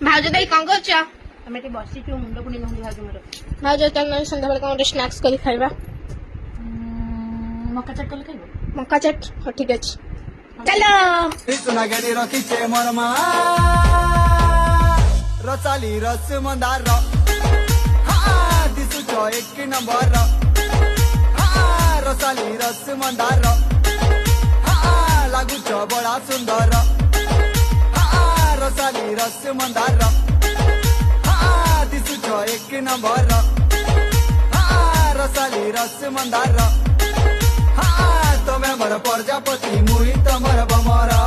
भाज दाई कौन कर ଆମେ ଏଠି ବସିଛୁ ମୁଣ୍ଡ ପୁଣି ନହୁଲି ଭାଉଜ ମୋର भाज सन्ध्या बेले कौन स्नाक्स कर खाइबा ମକା ଚାଟ କଲେ ଖାଇବ मक्का चाट हाँ ठीक अच्छे चलो सुनागेरी रखिचे मोर मा रचाली रस मंदार दिसुच एक नंबर रसाली रस मंदार लागुच बड़ा सुंदर रसाली रस मंदार दिसुच एक नंबर रसाली रस मंदार तमे मोर प्रजापति मुई तमर बमरा